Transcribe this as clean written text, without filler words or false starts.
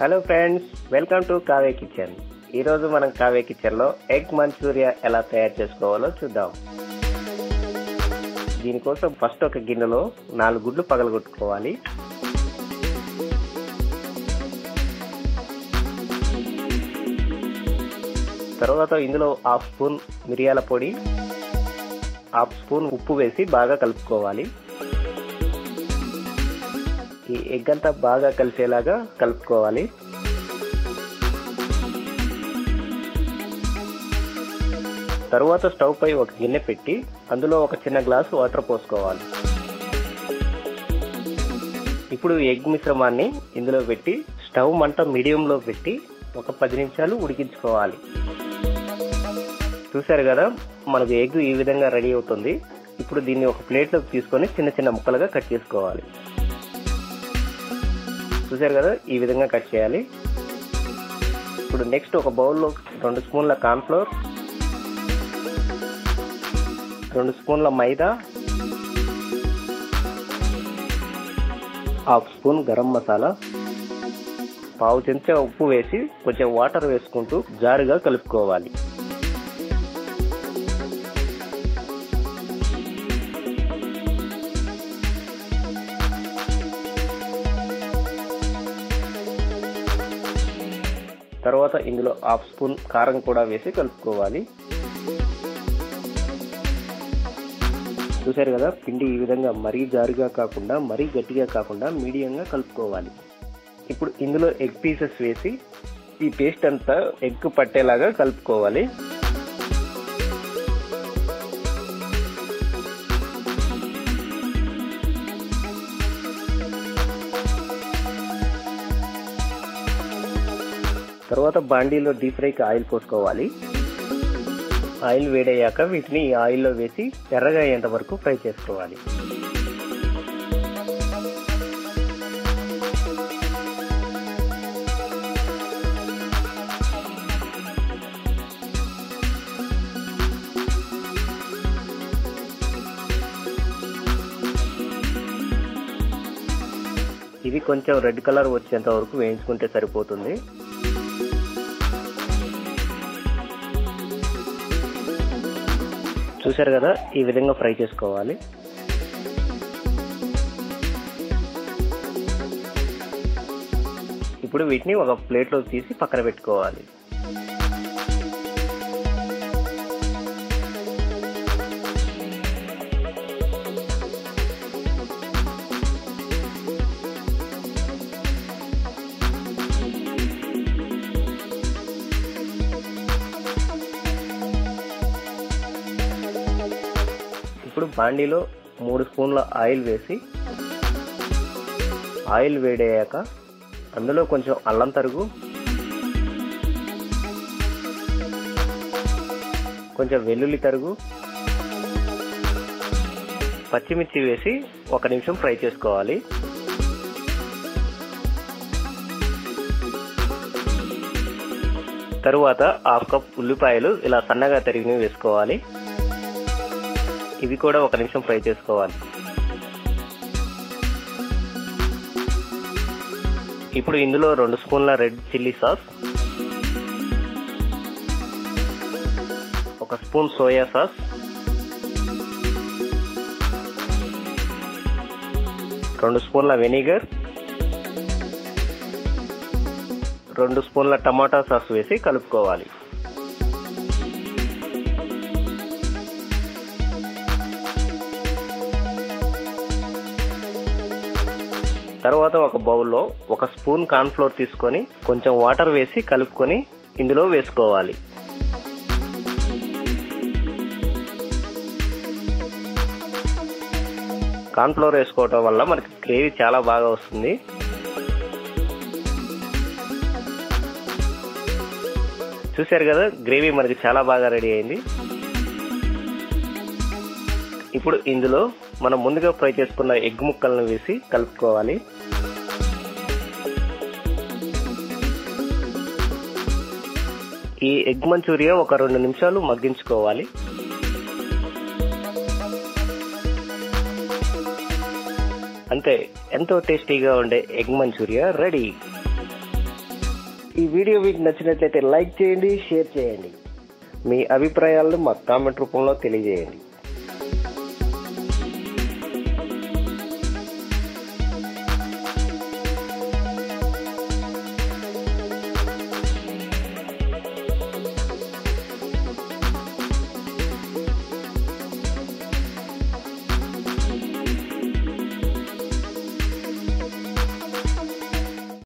Hello friends, welcome to Kavya kitchen. ఈరోజు మనం కావ్య కిచెన్లో ఎగ్ మంచూరియా ఎలా తయారు చేసుకోవాలో చూద్దాం. దీనికోసం ఫస్ట్ ఒక గిన్నెలో 4 గుడ్లు పగలగొట్టుకోవాలి. తర్వాత ఇందులో 1/2 స్పూన్ మిరియాల పొడి, 1/2 స్పూన్ ఉప్పు వేసి బాగా కలుపుకోవాలి. ఈ ఎగ్ అంతా బాగా కలిసేలాగా కలుపుకోవాలి. తరువాత స్టవ్ పై ఒక గిన్నె పెట్టి అందులో ఒక చిన్న గ్లాసు వాటర్ పోసుకోవాలి. ఇప్పుడు ఎగ్ మిశ్రమాన్ని ఇందులో పెట్టి స్టవ్ మంట మీడియంలో పెట్టి ఒక 10 నిమిషాలు ఉడికించుకోవాలి. చూసారు కదా, మనకు ఎగ్ ఈ విధంగా రెడీ అవుతుంది. ఇప్పుడు దీన్ని ఒక ప్లేట్లోకి తీసుకొని చిన్న చిన్న ముక్కలుగా కట్ చేసుకోవాలి. చూసారు కదా, ఈ విధంగా కట్ చేయాలి. ఇప్పుడు నెక్స్ట్ ఒక బౌల్లో 2 స్పూన్ల కార్న్ఫ్లోర్, 2 స్పూన్ల మైదా, 1/2 స్పూన్ గరం మసాలా, 1/2 చెంచా ఉప్పు వేసి కొంచెం వాటర్ వేసుకుంటూ జారుగా కలుపుకోవాలి. తర్వాత ఇందులో 1/2 స్పూన్ కారం కూడా వేసి కలుపుకోవాలి. చూసారు కదా, పిండి ఈ విధంగా మరీ జారుగా కాకుండా మరీ గట్టిగా కాకుండా మీడియంగా కలుపుకోవాలి. ఇప్పుడు ఇందులో ఎగ్ పీసెస్ వేసి ఈ పేస్ట్ అంతా ఎగ్ పట్టేలాగా కలుపుకోవాలి. తర్వాత బాండీలో డీప్ ఫ్రైకి ఆయిల్ పోసుకోవాలి. ఆయిల్ వేడయ్యాక వీటిని ఈ ఆయిల్లో వేసి ఎర్రగా అయ్యేంత వరకు ఫ్రై చేసుకోవాలి. ఇవి కొంచెం రెడ్ కలర్ వచ్చేంత వరకు వేయించుకుంటే సరిపోతుంది. చూసారు కదా, ఈ విధంగా ఫ్రై చేసుకోవాలి. ఇప్పుడు వీటిని ఒక ప్లేట్లో తీసి పక్కన పెట్టుకోవాలి. ఇప్పుడు బాండీలో 3 స్పూన్ల ఆయిల్ వేసి ఆయిల్ వేడయ్యాక అందులో కొంచెం అల్లం తరుగు, కొంచెం వెల్లుల్లి తరుగు, పచ్చిమిర్చి వేసి 1 నిమిషం ఫ్రై చేసుకోవాలి. తరువాత 1/2 కప్ ఉల్లిపాయలు ఇలా సన్నగా తరిగి వేసుకోవాలి. ఇవి కూడా 1 నిమిషం ఫ్రై చేసుకోవాలి. ఇప్పుడు ఇందులో 2 స్పూన్ల red chilli sauce, 1 spoon soya sauce, 2 స్పూన్ల వెనిగర్, 2 స్పూన్ల టమాటా సాస్ వేసి కలుపుకోవాలి. తర్వాత ఒక బౌల్లో 1 స్పూన్ కార్న్ఫ్లోర్ తీసుకొని కొంచెం వాటర్ వేసి కలుపుకొని ఇందులో వేసుకోవాలి. కార్న్ఫ్లోర్ వేసుకోవటం వల్ల మనకి గ్రేవీ చాలా బాగా వస్తుంది. చూసారు కదా, గ్రేవీ మనకి చాలా బాగా రెడీ అయింది. ఇప్పుడు ఇందులో మనం ముందుగా ఫ్రై చేసుకున్న ఎగ్ ముక్కలను వేసి కలుపుకోవాలి. ఈ ఎగ్ మంచూరియా ఒక 2 నిమిషాలు మగ్గించుకోవాలి. అంతే, ఎంతో టేస్టీగా ఉండే ఎగ్ మంచూరియా రెడీ. ఈ వీడియో మీకు నచ్చినట్లయితే లైక్ చేయండి, షేర్ చేయండి. మీ అభిప్రాయాలను మా కామెంట్ రూపంలో తెలియజేయండి.